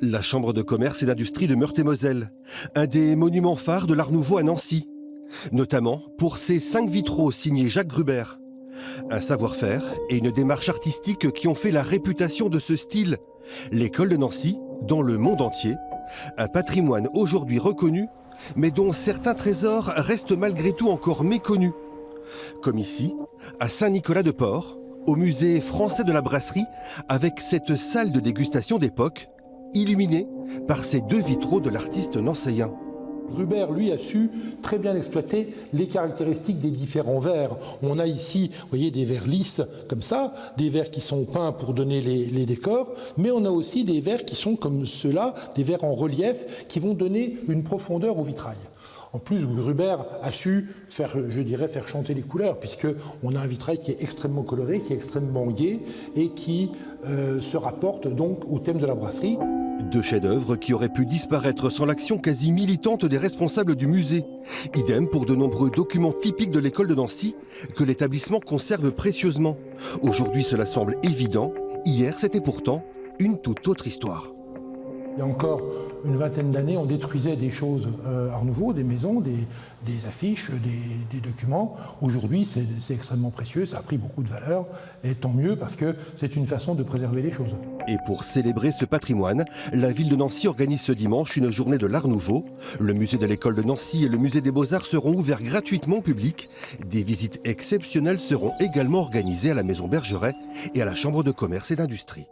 La Chambre de commerce et d'industrie de Meurthe-et-Moselle, un des monuments phares de l'Art Nouveau à Nancy, notamment pour ses 5 vitraux signés Jacques Gruber. Un savoir-faire et une démarche artistique qui ont fait la réputation de ce style. L'école de Nancy, dans le monde entier, un patrimoine aujourd'hui reconnu, mais dont certains trésors restent malgré tout encore méconnus. Comme ici, à Saint-Nicolas-de-Port, au musée français de la brasserie, avec cette salle de dégustation d'époque, illuminée par ces 2 vitraux de l'artiste nancéen. Gruber, lui, a su très bien exploiter les caractéristiques des différents verres. On a ici, vous voyez, des verres lisses comme ça, des verres qui sont peints pour donner les décors, mais on a aussi des verres qui sont comme ceux-là, des verres en relief, qui vont donner une profondeur au vitrail. En plus, Gruber a su faire, je dirais, faire chanter les couleurs, puisqu'on a un vitrail qui est extrêmement coloré, qui est extrêmement gai, et qui se rapporte donc au thème de la brasserie. 2 chefs-d'œuvre qui auraient pu disparaître sans l'action quasi militante des responsables du musée. Idem pour de nombreux documents typiques de l'école de Nancy que l'établissement conserve précieusement. Aujourd'hui, cela semble évident. Hier, c'était pourtant une toute autre histoire. Il y a encore une vingtaine d'années, on détruisait des choses Art Nouveau, des maisons, des affiches, des documents. Aujourd'hui, c'est extrêmement précieux, ça a pris beaucoup de valeur, et tant mieux parce que c'est une façon de préserver les choses. Et pour célébrer ce patrimoine, la ville de Nancy organise ce dimanche une journée de l'Art Nouveau. Le musée de l'école de Nancy et le musée des Beaux-Arts seront ouverts gratuitement au public. Des visites exceptionnelles seront également organisées à la Maison Bergeret et à la Chambre de commerce et d'industrie.